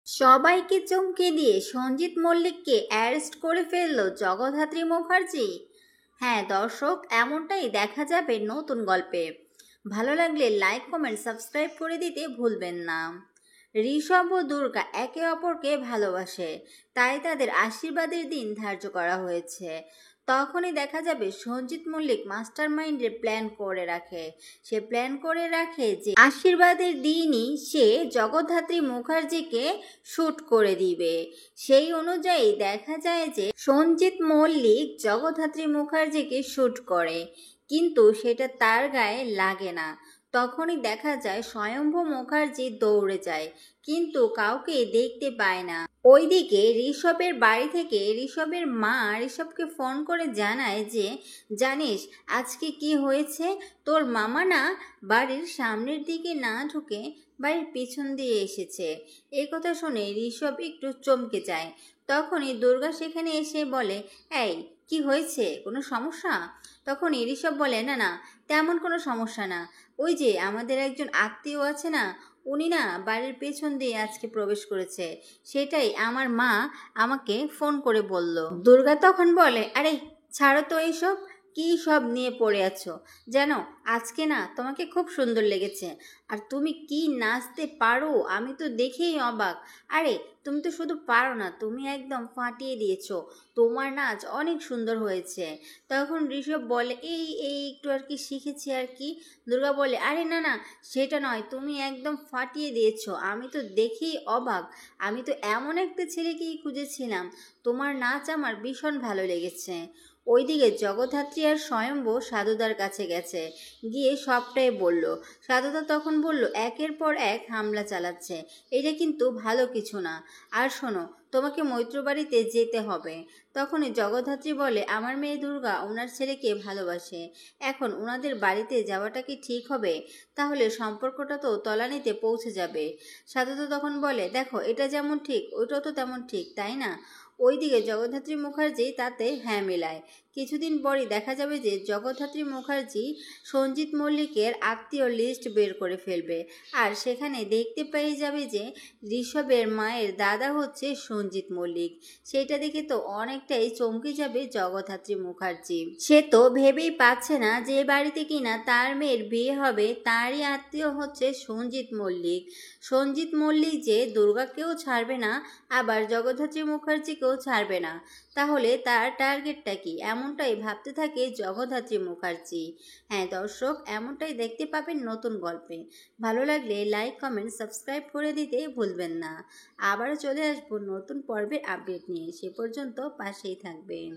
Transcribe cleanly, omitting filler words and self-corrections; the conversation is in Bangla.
সবাইকে চমকে দিয়ে সঞ্জিত মল্লিককে অ্যারেস্ট করে ফেলল জগদ্ধাত্রী মুখার্জি। হ্যাঁ দর্শক, এমনটাই দেখা যাবে নতুন গল্পে। ভালো লাগলে লাইক কমেন্ট সাবস্ক্রাইব করে দিতে ভুলবেন না। ঋষভ ও দুর্গা একে অপরকে ভালোবাসে, তাই তাদের আশীর্বাদের দিন ধার্য করা হয়েছে। তখনই দেখা যাবে সঞ্জিত মল্লিক মাস্টার মাইন্ডের প্ল্যান করে রাখে। সে প্ল্যান করে রাখে যে আশীর্বাদের দিনই সে জগদ্ধাত্রী মুখার্জিকে শ্যুট করে দিবে। সেই অনুযায়ী দেখা যায় যে সঞ্জিত মল্লিক জগদ্ধাত্রী মুখার্জিকে শ্যুট করে, কিন্তু সেটা তার গায়ে লাগে না। তখনই দেখা যায় স্বয়ম্ভু মুখার্জি দৌড়ে যায়, কিন্তু কাউকে দেখতে পায় না। ওইদিকে ঋষভের বাড়ি থেকে ঋষভের মা ঋষভকে ফোন করে জানায় যে জানিস আজকে কি হয়েছে, তোর মামা না বাড়ির সামনের দিকে না ঢুকে বাড়ির পিছন দিয়ে এসেছে। এই কথা শুনে ঋষভ একটু চমকে যায়। তখনই দুর্গা সেখানে এসে বলে, এই কি হয়েছে, কোনো সমস্যা? তখন ঋষভ বলে, না না, তেমন কোনো সমস্যা না। ওই যে আমাদের একজন আত্মীয় আছে না, উনি না বাড়ির পেছন দিয়ে আজকে প্রবেশ করেছে, সেটাই আমার মা আমাকে ফোন করে বলল। দুর্গা তখন বলে, আরে ছাড়ো তো এইসব, কী সব নিয়ে পড়ে আছো? জানো আজকে না তোমাকে খুব সুন্দর লেগেছে, আর তুমি কি নাচতে পারো, আমি তো দেখেই অবাক। আরে তুমি তো শুধু পারো না, তুমি একদম ফাটিয়ে দিয়েছো, তোমার নাচ অনেক সুন্দর হয়েছে। তখন ঋষভ বলে, এই এই একটু আর কি শিখেছি আর কি। দুর্গা বলে, আরে না না, সেটা নয়, তুমি একদম ফাটিয়ে দিয়েছো, আমি তো দেখেই অবাক। আমি তো এমন একটা ছেলেকেই খুঁজেছিলাম, তোমার নাচ আমার ভীষণ ভালো লেগেছে। ওইদিকে জগদ্ধাত্রী আর স্বয়ম্ভু সাধুদার কাছে গেছে, গিয়ে সবটাই বলল। সাধুদা তখন বলল, একের পর এক হামলা চালাচ্ছে, এটা কিন্তু ভালো কিছু না। আর শোনো, তোমাকে মৈত্র বাড়িতে যেতে হবে। তখনই জগদ্ধাত্রী বলে, আমার মেয়ে দুর্গা ওনার ছেলেকে ভালোবাসে, এখন ওনাদের বাড়িতে যাওয়াটা কি ঠিক হবে? তাহলে সম্পর্কটা তো তলানিতে পৌঁছে যাবে। সাধুদা তখন বলে, দেখো এটা যেমন ঠিক ওইটাও তো তেমন ঠিক, তাই না? ওইদিকে জগদ্ধাত্রী মুখার্জি তাতে হ্যাঁ মেলায়। কিছুদিন পরই দেখা যাবে যে জগদ্ধাত্রী মুখার্জি সঞ্জিত মল্লিকের আত্মীয় লিস্ট বের করে ফেলবে, আর সেখানে দেখতে পেয়ে যাবে যে ঋষভের মায়ের দাদা হচ্ছে সঞ্জিত মল্লিক। সেটা দেখে তো অনেকটাই চমকে যাবে জগদ্ধাত্রী মুখার্জি। সে তো ভেবেই পাচ্ছে না যে বাড়িতে কিনা তার মেয়ের বিয়ে হবে তারই আত্মীয় হচ্ছে সঞ্জিত মল্লিক। সঞ্জিত মল্লিক যে দুর্গাকেও ছাড়বে না, আবার জগদ্ধাত্রী মুখার্জিকেও ছাড়বে না, তাহলে তার টার্গেটটা কি? এমনটাই ভাবতে থাকে জগদ্ধাত্রী মুখার্জি। হ্যাঁ দর্শক, এমনটাই দেখতে পাবেন নতুন গল্পে। ভালো লাগলে লাইক কমেন্ট সাবস্ক্রাইব করে দিতে ভুলবেন না। আবারও চলে আসবো নতুন পর্বের আপডেট নিয়ে, সে পর্যন্ত পাশেই থাকবেন।